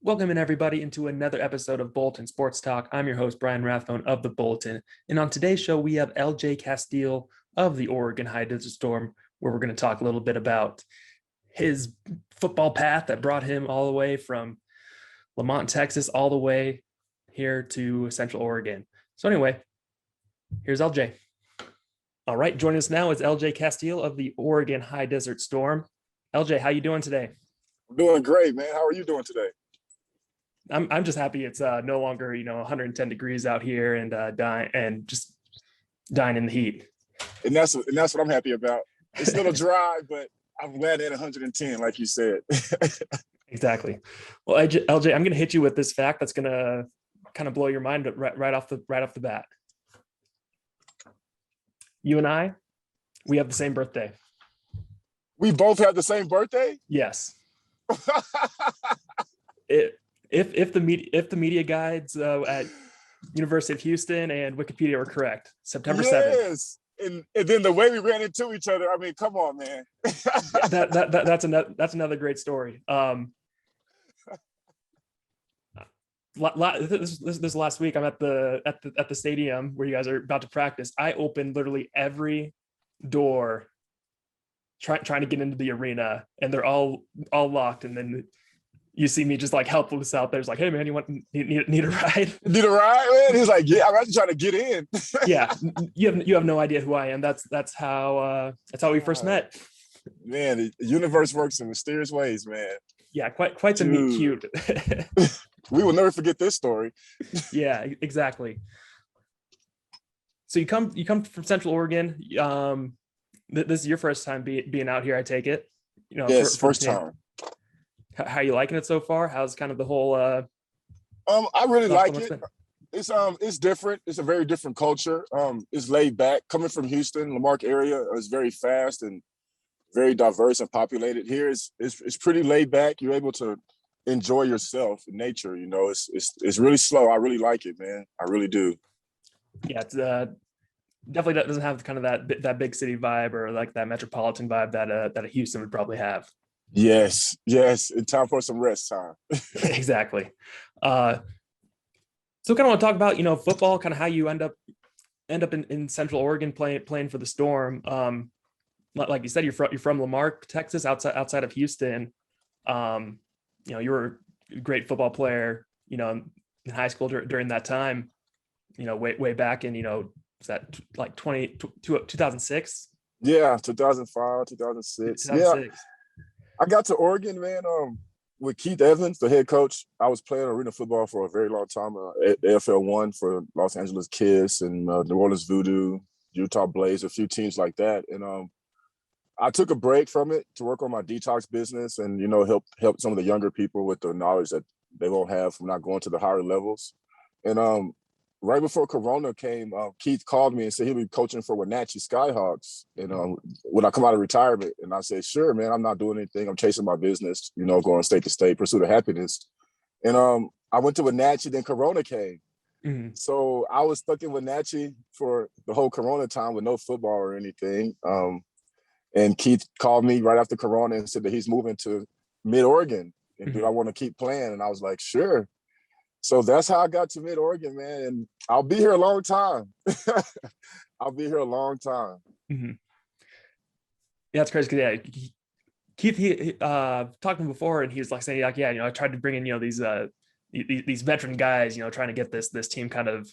Welcome in everybody into another episode of Bulletin Sports Talk. I'm your host, Brian Rathbone of the Bulletin. And on today's show, we have LJ Castillo of the Oregon High Desert Storm, where we're going to talk a little bit about his football path that brought him all the way from Lamont, Texas, all the way here to Central Oregon. So anyway, here's LJ. All right, joining us now is LJ Castillo of the Oregon High Desert Storm. LJ, how you doing today? I'm doing great, man. How are you doing today? I'm just happy it's no longer 110 degrees out here and just dying in the heat. And that's what I'm happy about. It's a little dry, but I'm glad at 110, like you said. Exactly. Well, LJ, I'm going to hit you with this fact that's going to kind of blow your mind right off the bat. You and I, we have the same birthday. We both have the same birthday? Yes. If the media guides at University of Houston and Wikipedia were correct, September 7th. Yes, and then the way we ran into each other, I mean, come on, man. That's another great story. This last week, I'm at the stadium where you guys are about to practice. I opened literally every door, trying to get into the arena, and they're all locked, and then you see me just like helpless out there. It's like, hey man, need a ride? Need a ride, man? He's like, yeah, I'm just trying to get in. Yeah, you have no idea who I am. That's how we first met. Man, the universe works in mysterious ways, man. Yeah, quite the meet cute. We will never forget this story. Yeah, exactly. So you come from Central Oregon. This is your first time being out here, I take it. Yes, first time. How are you liking it so far? How's kind of the whole I really like it. It's different. It's a very different culture. It's laid back. Coming from Houston, Lamarck area is very fast and very diverse and populated. Here it's pretty laid back. You're able to enjoy yourself in nature. It's really slow. I really like it, man. I really do. Yeah, it's definitely doesn't have kind of that big city vibe or like that metropolitan vibe that a Houston would probably have. Yes. It's time for some rest time. Exactly. So kind of want to talk about, football, kind of how you end up in Central Oregon playing for the Storm. Like you said, you're from Lamarck, Texas, outside of Houston. You were a great football player, in high school during that time, way back in, was that like 2006? Yeah, 2005, 2006. 2006. Yeah. I got to Oregon, man, with Keith Evans, the head coach. I was playing arena football for a very long time, AFL 1 for Los Angeles Kiss and New Orleans Voodoo, Utah Blaze, a few teams like that. And I took a break from it to work on my detox business and, help some of the younger people with the knowledge that they won't have from not going to the higher levels. And right before Corona came, Keith called me and said he'll be coaching for Wenatchee Skyhawks. And when I come out of retirement, and I said, sure, man, I'm not doing anything. I'm chasing my business, going state to state, pursuit of happiness. And I went to Wenatchee, then Corona came. Mm-hmm. So I was stuck in Wenatchee for the whole Corona time with no football or anything. And Keith called me right after Corona and said that he's moving to Mid-Oregon. And do I want to keep playing? And I was like, sure. So that's how I got to Mid-Oregon, man. And I'll be here a long time. I'll be here a long time. Mm-hmm. Yeah, it's crazy. Yeah, Keith, he talked to him before, and he was like saying, like, yeah, I tried to bring in, these veteran guys, trying to get this team kind of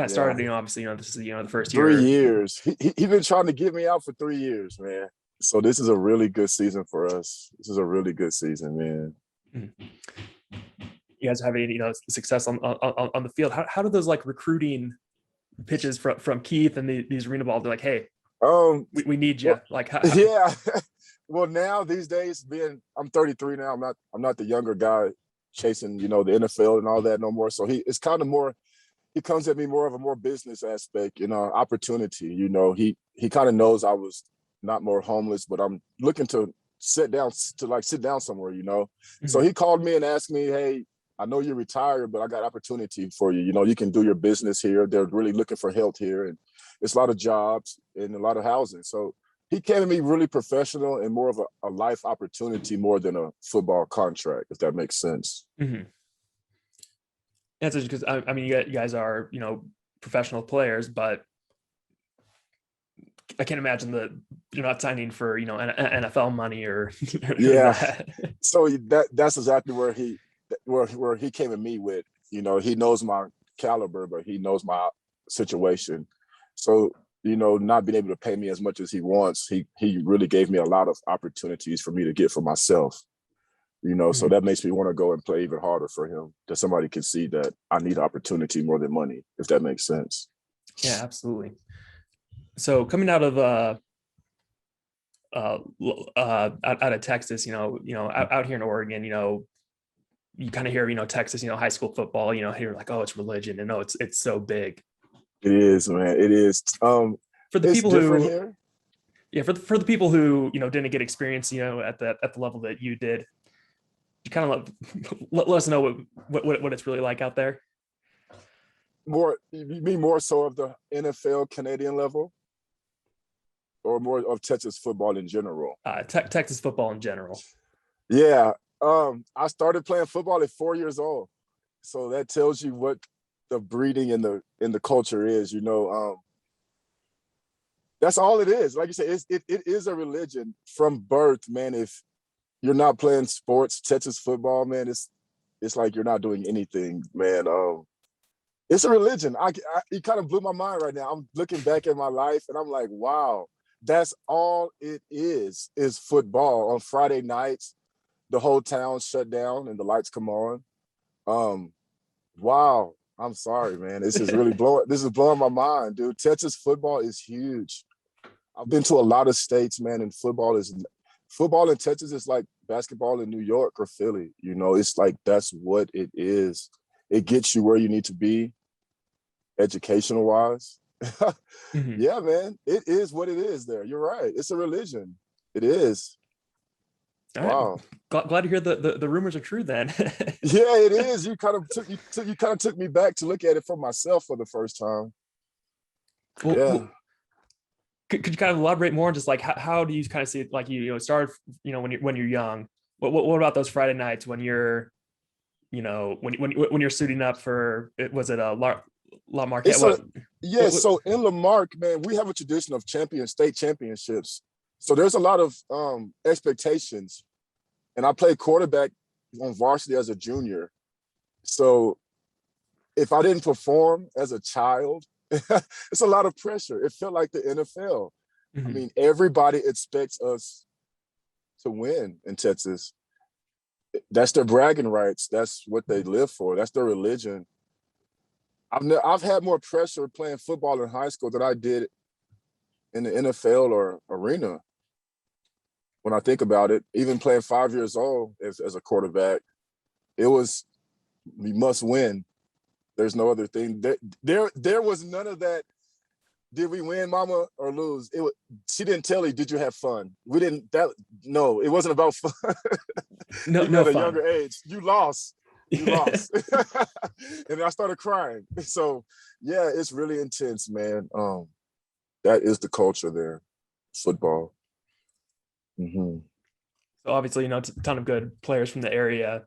started. Obviously, this is the first year. 3 years. He's been trying to get me out for 3 years, man. So this is a really good season for us. This is a really good season, man. Mm-hmm. You guys have any success on the field? How do those like recruiting pitches from Keith and these arena balls? They're like, hey, we need you. Yeah. Well, now these days, I'm 33 now. I'm not the younger guy chasing the NFL and all that no more. So it's kind of more. He comes at me more of a more business aspect, opportunity. He kind of knows I was not more homeless, but I'm looking to sit down somewhere. Mm-hmm. So he called me and asked me, hey, I know you're retired, but I got opportunity for you. You can do your business here. They're really looking for help here. And it's a lot of jobs and a lot of housing. So he came to me really professional and more of a life opportunity more than a football contract, if that makes sense. Mm-hmm. That's because I mean, you guys are, professional players, but I can't imagine that you're not signing for, NFL money or Yeah. that. So that's exactly where he came to me with, he knows my caliber, but he knows my situation. So, not being able to pay me as much as he wants, he really gave me a lot of opportunities for me to get for myself. So that makes me want to go and play even harder for him, that somebody can see that I need opportunity more than money, if that makes sense. Yeah, absolutely. So coming out of out of Texas, out here in Oregon, you kind of hear, Texas, high school football, you're like, oh, it's religion, and it's so big. It is, man. It is. For the it's people different who, here. yeah, for the people who didn't get experience, at the level that you did, you kind of let us know what it's really like out there. You mean more so of the NFL Canadian level, or more of Texas football in general? Texas football in general. Yeah. I started playing football at 4 years old, so that tells you what the breeding in the culture is. That's all it is. Like you said, it is a religion from birth, man. If you're not playing sports, Texas football, man, it's like you're not doing anything, man. It's a religion. It kind of blew my mind right now. I'm looking back at my life and I'm like, wow, that's all it is football. On Friday nights, the whole town shut down and the lights come on. Wow. I'm sorry, man. This is blowing my mind, dude. Texas football is huge. I've been to a lot of states, man, and football in Texas is like basketball in New York or Philly. It's like that's what it is. It gets you where you need to be, educational wise. Mm-hmm. Yeah, man. It is what it is there. You're right. It's a religion. It is. All wow. Right. Glad to hear the rumors are true then. Yeah, it is. You kind of took me back to look at it for myself for the first time. Well, could you kind of elaborate more on just like how do you kind of see it, like you started when you're young? What about those Friday nights when you're when you're suiting up for was it a La Marquette? So in La Marque, man, we have a tradition of state championships. So there's a lot of expectations. And I played quarterback on varsity as a junior. So if I didn't perform as a child, it's a lot of pressure. It felt like the NFL. Mm-hmm. I mean, everybody expects us to win in Texas. That's their bragging rights. That's what they live for. That's their religion. I've had more pressure playing football in high school than I did in the NFL or arena. When I think about it, even playing 5 years old as a quarterback, it was, we must win. There's no other thing. There was none of that. Did we win, mama, or lose? She didn't tell you, did you have fun? No, it wasn't about fun. No, Even no at a fun. younger age, you lost. And I started crying. So yeah, it's really intense, man. That is the culture there, football. Mm-hmm. So obviously, a ton of good players from the area.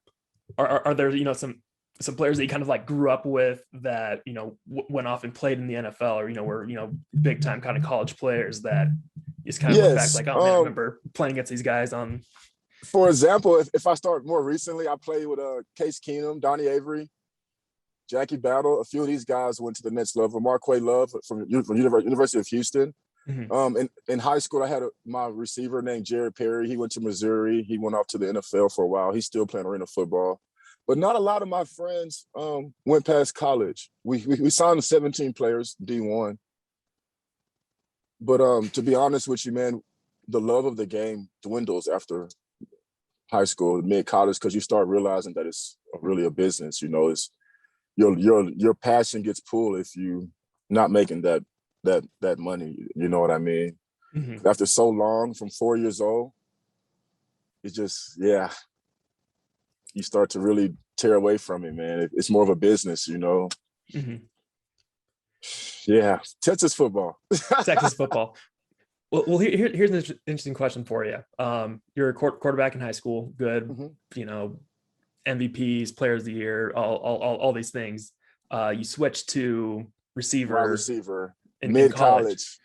Are there, some players that you kind of like grew up with that, went off and played in the NFL, or, were, big time kind of college players that you just kind of look back like, oh man, I remember playing against these guys on. For example, if I start more recently, I played with Case Keenum, Donnie Avery, Jackie Battle. A few of these guys went to the next level. Marquay Love from University of Houston. Mm-hmm. In high school, I had my receiver named Jared Perry. He went to Missouri. He went off to the NFL for a while. He's still playing arena football. But not a lot of my friends went past college. We signed 17 players, D1. But to be honest with you, man, the love of the game dwindles after high school, mid-college, because you start realizing that it's really a business. It's your passion gets pulled if you not making that money. You know what I mean? Mm-hmm. After so long, from 4 years old, it just, yeah, you start to really tear away from it, man. It's more of a business, Mm-hmm. Yeah, Texas football. Texas football. Here's an interesting question for you. You're a quarterback in high school, good, Mm-hmm. you know, MVPs, players of the year, all these things. You switched to Wide receiver receiver, in mid college. college.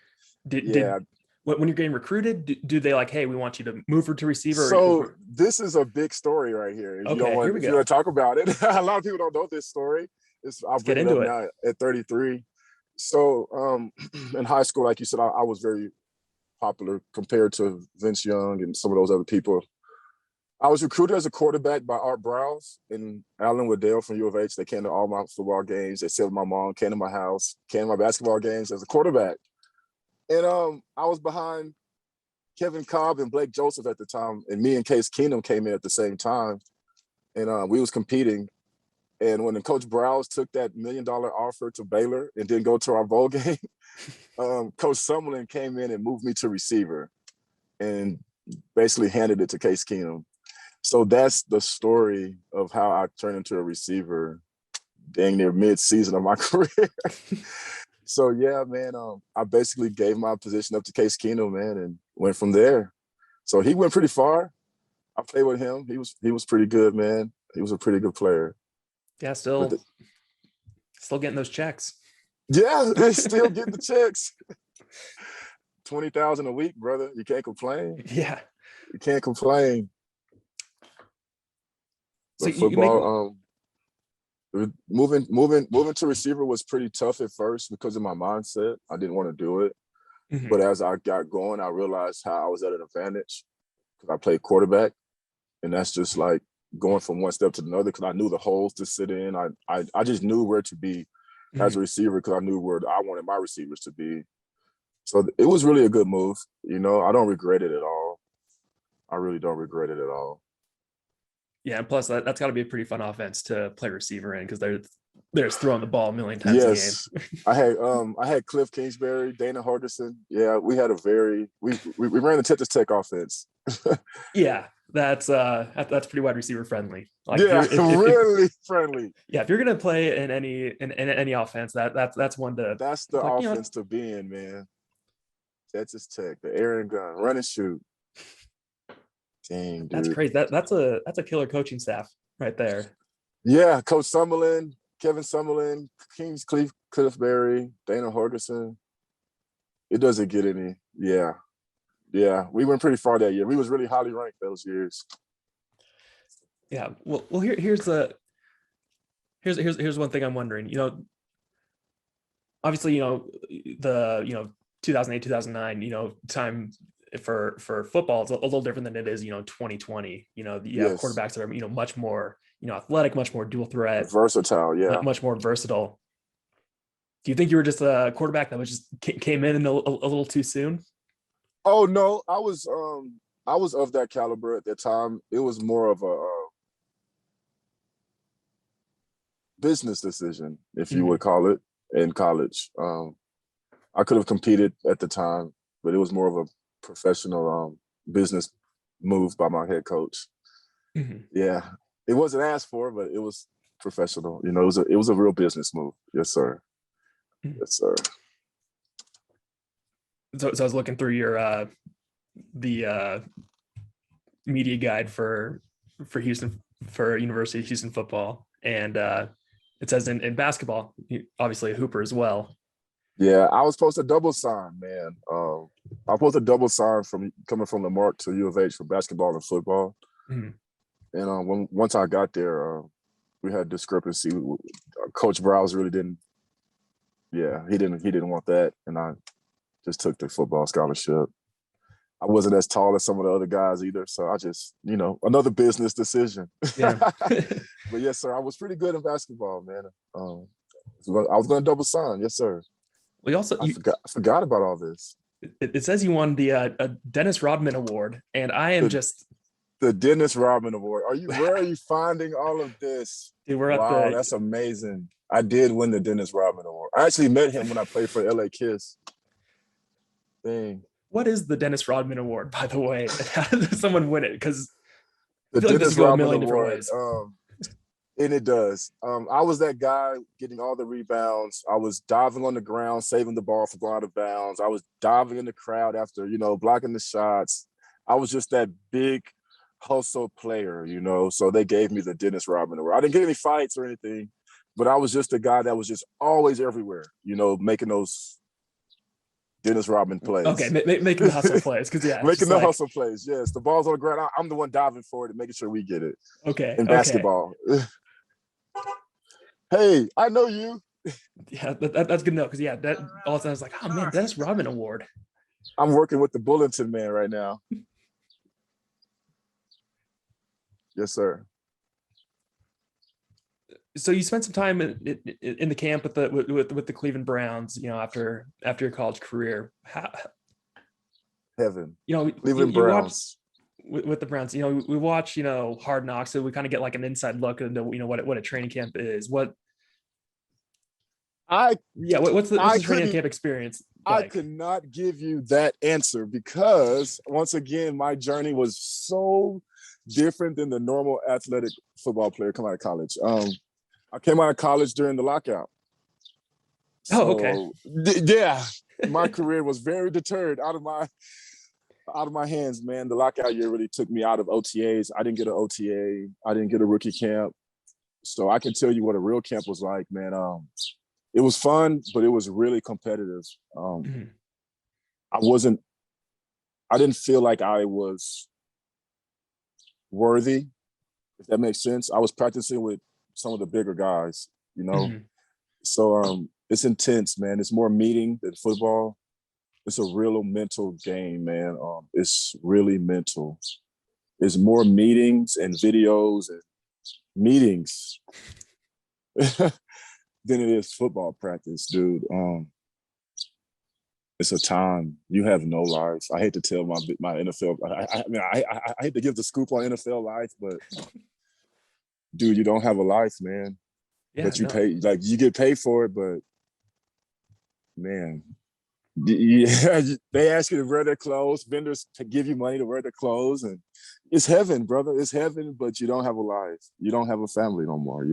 Did Yeah. when you're getting recruited, do they like, hey, we want you to move her to receiver? So this is a big story right here. If you don't Okay, here want, we if you go. want to talk about it, a lot of people don't know this story. I'll Let's get bring it up into it. now at 33. So in high school, like you said, I was very popular compared to Vince Young and some of those other people. I was recruited as a quarterback by Art Browse and Alan Waddell from U of H. They came to all my football games. They said my mom, came to my house, came to my basketball games as a quarterback. And I was behind Kevin Cobb and Blake Joseph at the time, and me and Case Keenum came in at the same time, and we was competing. And when the Coach Browse took that $1 million offer to Baylor and didn't go to our bowl game, Coach Summerlin came in and moved me to receiver and basically handed it to Case Keenum. So that's the story of how I turned into a receiver dang near mid-season of my career. So yeah, man, I basically gave my position up to Case Keenum, man, and went from there. So he went pretty far. I played with him. He was pretty good, man. He was a pretty good player. Yeah, But still getting those checks. yeah, they still getting the checks. 20,000 a week, brother. You can't complain. Yeah. You can't complain. So But you make football, moving to receiver was pretty tough at first because of my mindset. I didn't want to do it. But as I got going, I realized how I was at an advantage because I played quarterback. And that's just like going from one step to another because I knew the holes to sit in. I just knew where to be as a receiver because I knew where I wanted my receivers to be. So it was really a good move. You know, I don't regret it at all. I really don't regret it at all. Yeah, and plus that's got to be a pretty fun offense to play receiver in because they're just throwing the ball a million times a game. Yes. I had Cliff Kingsbury, Dana Hargison. Yeah, we had we ran the Texas Tech offense. Yeah, that's pretty wide receiver friendly. Like really friendly. Yeah, if you're gonna play in any offense, that's one to that's the like, offense to be in, man. Texas Tech, the air and gun, run and shoot. Dang, dude. That's crazy. That's a killer coaching staff right there. Yeah, Coach Summerlin, Kevin Summerlin, Cliff Berry, Dana Hargison. It doesn't get any. Yeah. We went pretty far that year. We was really highly ranked those years. Yeah. Well, here's one thing I'm wondering. You know, obviously, you know, the 2008, 2009, time for football is a little different than it is, 2020. You have quarterbacks that are, much more, athletic, much more dual threat, versatile. Yeah. Much more versatile. Do you think you were just a quarterback that was just came in a little too soon? Oh no, I was of that caliber at that time. It was more of a business decision, if you would call it, in college. I could have competed at the time, but it was more of a professional business move by my head coach. Yeah, it wasn't asked for, but it was professional. It was a real business move. Yes, sir. Yes, sir. So I was looking through your the media guide for Houston, for University of Houston football, and it says in basketball, obviously a hooper as well. Yeah, I was supposed to double sign, man. I was supposed to double sign from coming from Lamarck to U of H for basketball and football. And once I got there, we had discrepancy. Coach Browse really didn't. Yeah, he didn't want that, and I just took the football scholarship. I wasn't as tall as some of the other guys either, so I just, another business decision. Yeah. But yes, sir, I was pretty good in basketball, man. I was going to double sign, yes, sir. We also I forgot about all this. It says you won the Dennis Rodman Award, and I am the Dennis Rodman Award. Where are you finding all of this? Dude, that's amazing. I did win the Dennis Rodman Award. I actually met him when I played for LA Kiss. Dang. What is the Dennis Rodman Award, by the way? How does someone win it? Because the Dennis Rodman Award. And it does. I was that guy getting all the rebounds. I was diving on the ground, saving the ball from going out of bounds. I was diving in the crowd after, blocking the shots. I was just that big hustle player, So they gave me the Dennis Rodman award. I didn't get any fights or anything, but I was just a guy that was just always everywhere, making those Dennis Rodman plays. Okay, making the hustle plays, because making the hustle plays. Yes, the ball's on the ground. I'm the one diving for it and making sure we get it. Okay. In basketball. Hey, I know you. Yeah, that's good to know, because that all of a sudden I was like, oh man, Dennis Rodman Award. I'm working with the Bulletin man right now. Yes, sir. So you spent some time in the camp with the Cleveland Browns, after your college career. Heaven. Cleveland Browns. With the Browns, we watch, Hard Knocks, so we kind of get like an inside look into, what a training camp is. What's the training camp experience like? I could not give you that answer because, once again, my journey was so different than the normal athletic football player coming out of college. I came out of college during the lockout. So, okay. Yeah, my career was very deterred out of my hands, man. The lockout year really took me out of OTAs. I didn't get an OTA. I didn't get a rookie camp. So I can tell you what a real camp was like, man. It was fun, but it was really competitive. I didn't feel like I was worthy, if that makes sense. I was practicing with some of the bigger guys, So it's intense, man. It's more meeting than football. It's a real mental game, man. It's really mental. It's more meetings and videos and meetings than it is football practice, dude. It's a time. You have no life. I hate to tell my NFL. I hate to give the scoop on NFL life, but dude, you don't have a life, man. Yeah, but you pay, like, you get paid for it, but man, yeah, they ask you to wear their clothes. Vendors give you money to wear their clothes, and it's heaven, brother. It's heaven, but you don't have a life. You don't have a family no more.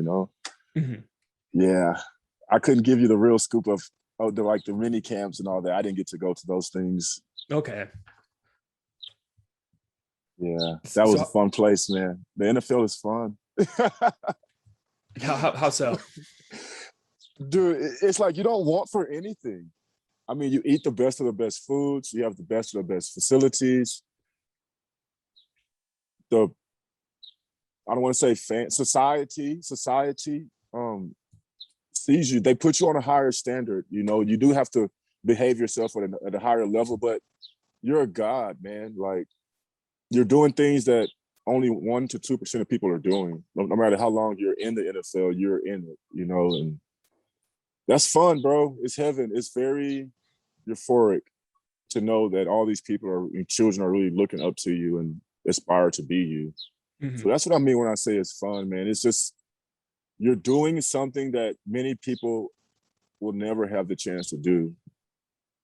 Yeah, I couldn't give you the real scoop of the mini camps and all that. I didn't get to go to those things. Okay. Yeah, that was a fun place, man. The NFL is fun. How so? Dude, it's like you don't want for anything. I mean, you eat the best of the best foods. You have the best of the best facilities. I don't want to say society sees you. They put you on a higher standard. You do have to behave yourself at a higher level, but you're a god, man. Like, you're doing things that only 1% to 2% of people are doing. No matter how long you're in the NFL, you're in it, and that's fun, bro. It's heaven. It's very euphoric to know that all these children are really looking up to you and aspire to be you. So that's what I mean when I say it's fun, man. It's just, you're doing something that many people will never have the chance to do.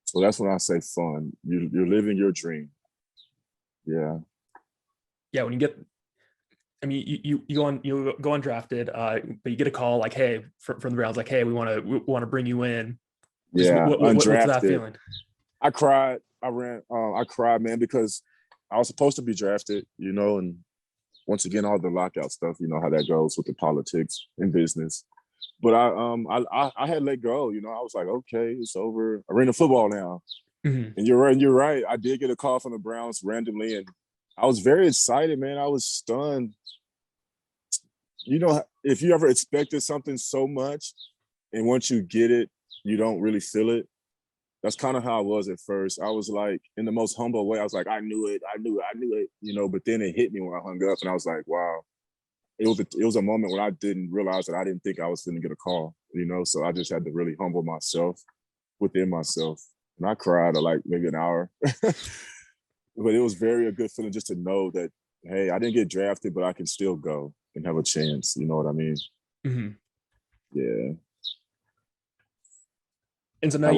So that's when I say fun. You're living your dream. Yeah. Yeah, when you get, I mean, you go undrafted, but you get a call like, hey, from the Browns, like, hey, we want to bring you in. Yeah, what's that feeling? I cried. I cried, man, because I was supposed to be drafted, and once again, all the lockout stuff, you know how that goes with the politics and business. But I had let go, I was like, okay, it's over. Arena football now. And you're right. I did get a call from the Browns randomly, and I was very excited, man. I was stunned. If you ever expected something so much, and once you get it, you don't really feel it. That's kind of how I was at first. I was like, in the most humble way, I was like, I knew it, but then it hit me when I hung up, and I was like, wow. It was a moment when I didn't realize that I didn't think I was going to get a call, so I just had to really humble myself within myself. And I cried like maybe an hour. But it was a good feeling just to know that, hey, I didn't get drafted, but I can still go and have a chance. You know what I mean? Yeah. And so now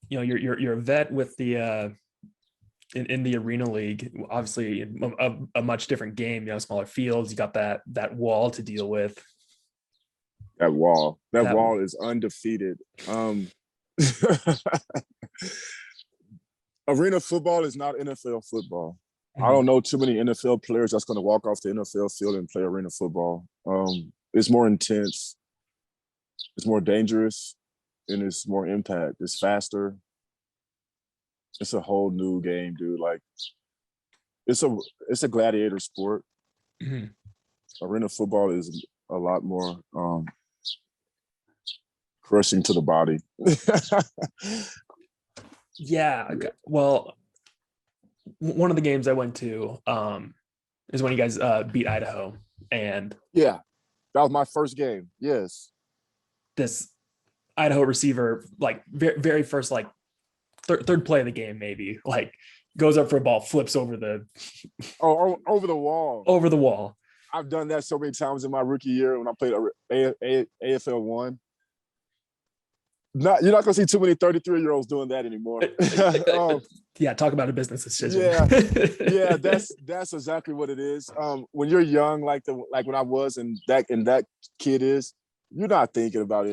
you're a vet with the in the arena league, obviously a much different game, smaller fields, you got that wall to deal with. That wall is undefeated. Arena football is not NFL football. I don't know too many NFL players that's going to walk off the NFL field and play arena football. It's more intense, it's more dangerous, and it's more impact. It's faster. It's a whole new game, dude. Like, it's a gladiator sport. Arena football is a lot more crushing to the body. Yeah. Well, one of the games I went to is when you guys beat Idaho, and yeah, that was my first game. Yes, this Idaho receiver, like very first, like third play of the game, maybe, like goes up for a ball, flips over the over the wall. I've done that so many times in my rookie year when I played AFL 1. You're not gonna see too many 33-year-olds doing that anymore. Yeah, talk about a business decision. Yeah, that's exactly what it is. When you're young, like when I was, and that kid is, you're not thinking about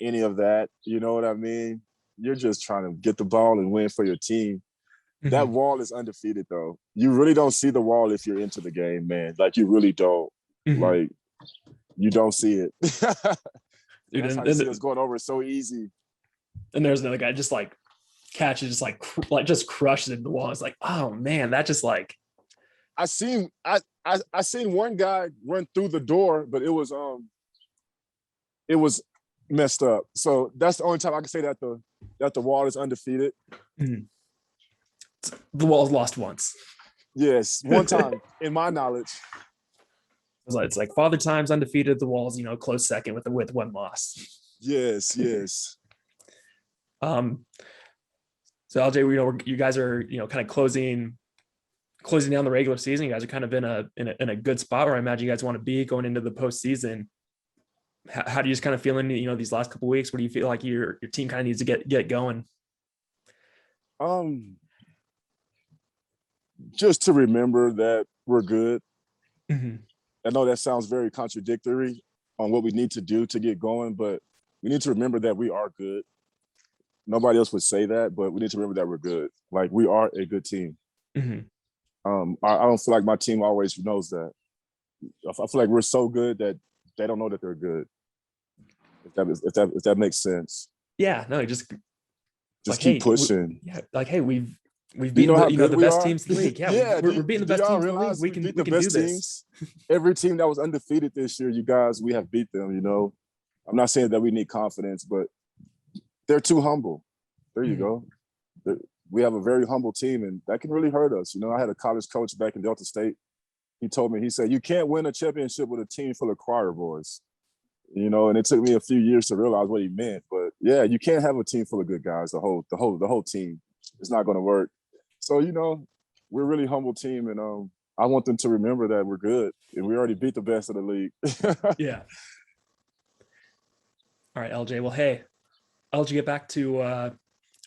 any of that. You know what I mean? You're just trying to get the ball and win for your team. That wall is undefeated, though. You really don't see the wall if you're into the game, man. Like, you really don't. Like, you don't see it. Dude, that's how you see us going over so easy. And there's another guy just like catches, just crushes in the wall. It's like, oh man, that just like. I seen one guy run through the door, but it was messed up. So that's the only time I can say that the wall is undefeated. The wall's lost once. Yes, one time in my knowledge. It's like Father Time's undefeated. The Wall's, close second with one loss. Yes. So LJ, you guys are, kind of closing down the regular season. You guys are kind of in a good spot where I imagine you guys want to be going into the postseason. How do you just kind of feel in, these last couple of weeks? What do you feel like your team kind of needs to get going? Just to remember that we're good. I know that sounds very contradictory on what we need to do to get going, but we need to remember that we are good. Nobody else would say that, but we need to remember that we're good. Like, we are a good team. I don't feel like my team always knows that. I feel like we're so good that they don't know that they're good. If that makes sense. Yeah, no, just like, keep pushing. Hey, we've beaten the best teams in the league. Yeah, we're beating the best teams in the league. We can do this. Every team that was undefeated this year, you guys, we have beat them. I'm not saying that we need confidence, but they're too humble. There you go. We have a very humble team, and that can really hurt us. I had a college coach back in Delta State. He told me, he said, you can't win a championship with a team full of choir boys. And it took me a few years to realize what he meant. But yeah, you can't have a team full of good guys. The whole team. It's not going to work. So, we're a really humble team, and I want them to remember that we're good, and we already beat the best of the league. Yeah. All right, LJ. Well, hey, I'll let you get back to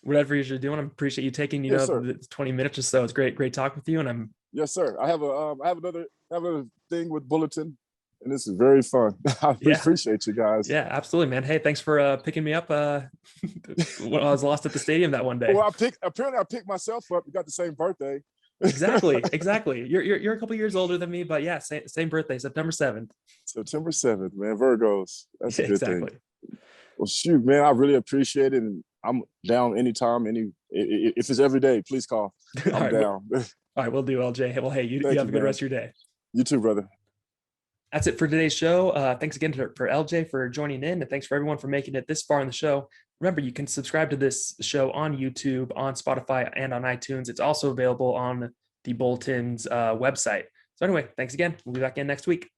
whatever you're doing. I appreciate you taking, the 20 minutes or so. It's great talking with you. And yes, sir. I have another thing with Bulletin, and this is very fun. I appreciate you guys. Yeah, absolutely, man. Hey, thanks for picking me up when I was lost at the stadium that one day. Well, I picked myself up. You got the same birthday. Exactly. You're a couple years older than me, but yeah, same birthday, September 7th. September 7th, man. Virgos. That's a good thing. Well, shoot, man, I really appreciate it, and I'm down anytime. If it's every day, please call. I'm down. All right, we'll do, LJ. Well, hey, you have a good rest of your day. You too, brother. That's it for today's show. Thanks again for LJ for joining in, and thanks for everyone for making it this far in the show. Remember, you can subscribe to this show on YouTube, on Spotify, and on iTunes. It's also available on the Bulletin's website. So anyway, thanks again. We'll be back in next week.